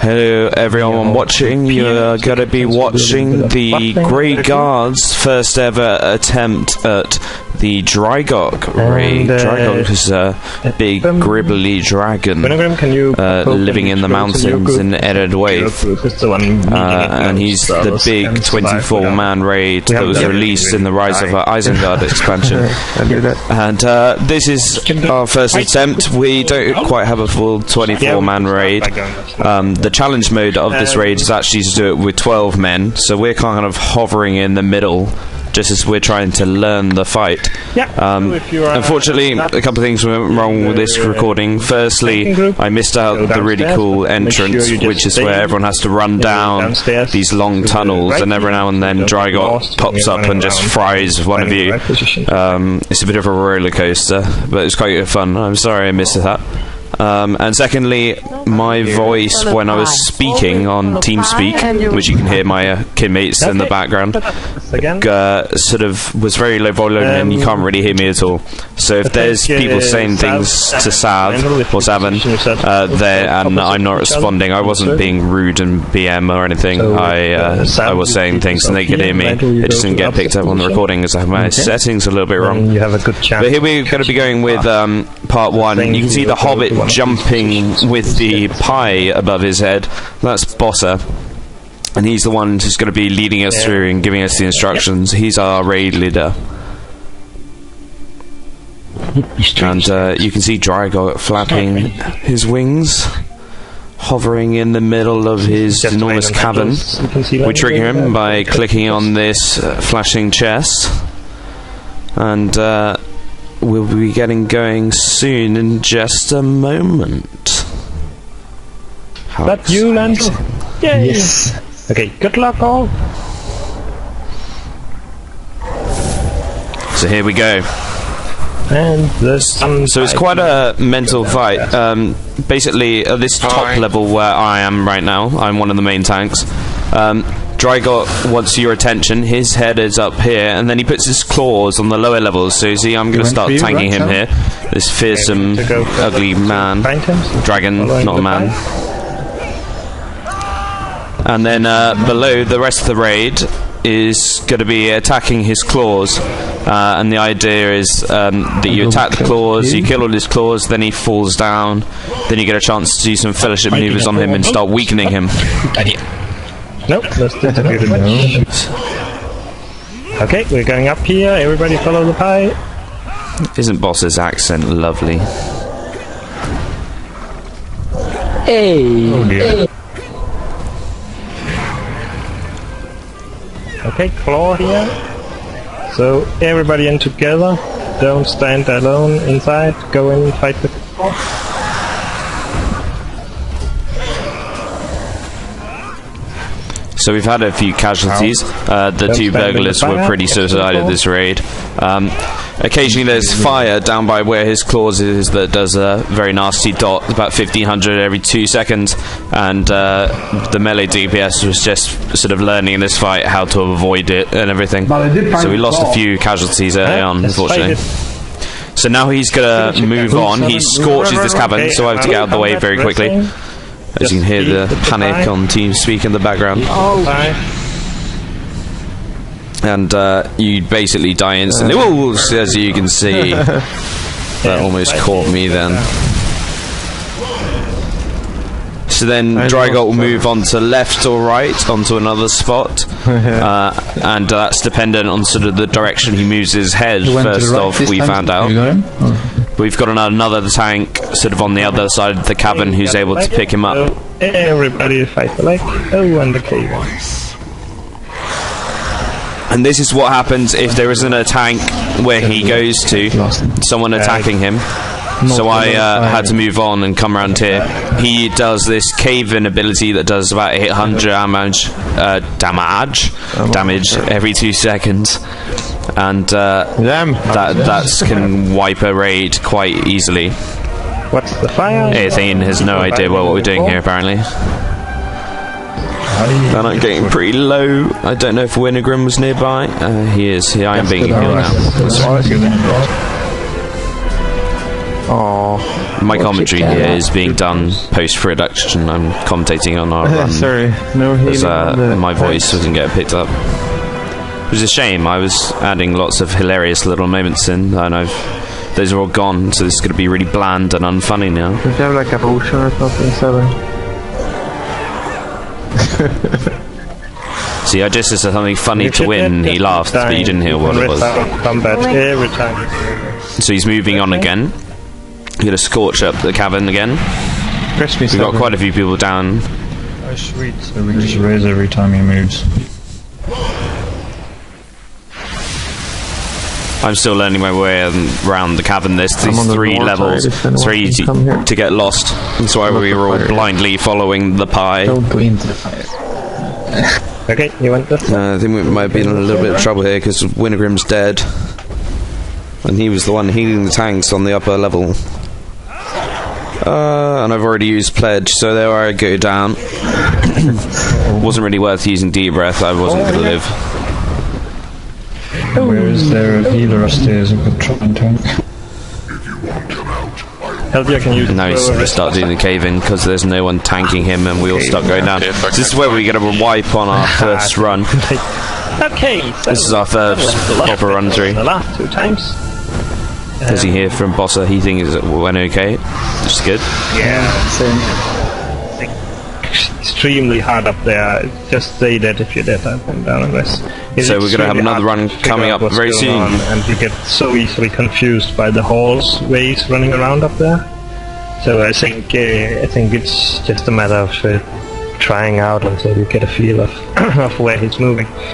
Hello everyone watching, you're going to be watching the Grey Guard's first ever attempt at the Draigoch raid. Draigoch is a big gribbly dragon living in the mountains in Ered Wave, and he's the big 24-man raid that was released in the Rise of Isengard expansion. And this is our first attempt. We don't quite have a full 24-man raid. The challenge mode of this raid is actually to do it with 12 men, so we're kind of hovering in the middle just as we're trying to learn the fight. Unfortunately, a couple of things went wrong with this recording. Firstly, I missed out the really cool entrance, which is where everyone has to run down these long tunnels, and every now and then Draigoch pops up and just fries one of you. It's a bit of a roller coaster, but it's quite fun. I'm sorry I missed that. And secondly, my voice when I was speaking on TeamSpeak, which you can hear my kidmates in the background, sort of was very low volume and you can't really hear me at all. So if there's people saying things to Sav or Savin there and I'm not responding, I wasn't being rude and BM or anything. I was saying things and they could hear me. It just didn't get picked up on the recording as I have my settings a little bit wrong. But here we're going to be going with part one. You can see the Hobbit jumping with the pie above his head. That's Bossa, and he's the one who's going to be leading us through and giving us the instructions. He's our raid leader. And you can see Draigoch flapping his wings, hovering in the middle of his enormous cavern. We trigger him by clicking on this flashing chest, and we'll be getting going soon in just a moment. That you, Lance? Yes. Okay, good luck all. So here we go. And so it's quite a mental fight. Basically, at this top level where I am right now, I'm one of the main tanks. Draigoch wants your attention. His head is up here, and then he puts his claws on the lower levels. So you see, I'm going to start tanking him here. This fearsome, ugly man. Dragon, not a man. And then below, the rest of the raid is going to be attacking his claws. And the idea is that you attack the claws, you kill all his claws, then he falls down. Then you get a chance to do some fellowship maneuvers on him and start weakening him. Nope, that's distributed now. Okay, we're going up here. Everybody follow the pie. Isn't Boss's accent lovely? Hey! Oh dear. Okay, claw here. So, everybody in together. Don't stand alone inside. Go in and fight the claw. So we've had a few casualties. The two burglars were pretty suicidal this raid. Occasionally there's fire down by where his claws is that does a very nasty dot, about 1500 every 2 seconds, and the melee DPS was just sort of learning in this fight how to avoid it and everything. So we lost a few casualties early on, unfortunately. So now he's going to move on. He scorches this cavern, so I have to get out of the way very quickly. As you can hear the panic on TeamSpeak in the background. And you basically die instantly. Whoa, as you can see. That almost caught me then. So then Draigoch will move on to left or right onto another spot, and that's dependent on sort of the direction he moves his head. First off, we found out. We've got another tank sort of on the other side of the cavern who's able to pick him up. Everybody fight the leg. Oh, and the K1. And this is what happens if there isn't a tank where he goes to, someone attacking him. So I had to move on and come around here. He does this cave-in ability that does about 800 damage every 2 seconds, and that can wipe a raid quite easily. What's the fire? Athene has no idea what we're doing here, apparently. And I'm getting pretty low. I don't know if Winogrim was nearby. He is. I am being healed now. Aww. My commentary here is being done post-production. I'm commentating on our run. Sorry, no healing. My voice doesn't get picked up. It was a shame. I was adding lots of hilarious little moments in, and those are all gone. So this is going to be really bland and unfunny now. Don't you have like a potion or something, See, I just said something funny to win. He laughed, but you didn't hear what it was. Combat every time. So he's moving on again. You're going to scorch up the cavern again. We've got quite a few people down. Oh sweet. So we just raise every time he moves. I'm still learning my way around the cavern. There's these 3 levels. It's very easy to get lost. That's why we were all blindly following the pie. Don't go into the fire. Okay, you went this. I think we might be in a little bit of trouble here because Wintergrim's dead. And he was the one healing the tanks on the upper level. And I've already used Pledge, so there I go down. Wasn't really worth using Deep Breath, I wasn't going to live. Where is there a healer upstairs who could try and tank? Helgia can use. Now he's going to start doing the cave in because there's no one tanking him and we all start going down. This is where we get a wipe on our first run. Okay, so this is our first proper run through. The last 2 times. As you hear from Bossa, he thinks it went okay, which is good. Yeah, it's extremely hard up there. Just stay dead if you're dead. I've been down on this. So we're going to have another run coming up very soon. And you get so easily confused by the halls ways running around up there. So I think it's just a matter of trying out until you get a feel of of where he's moving.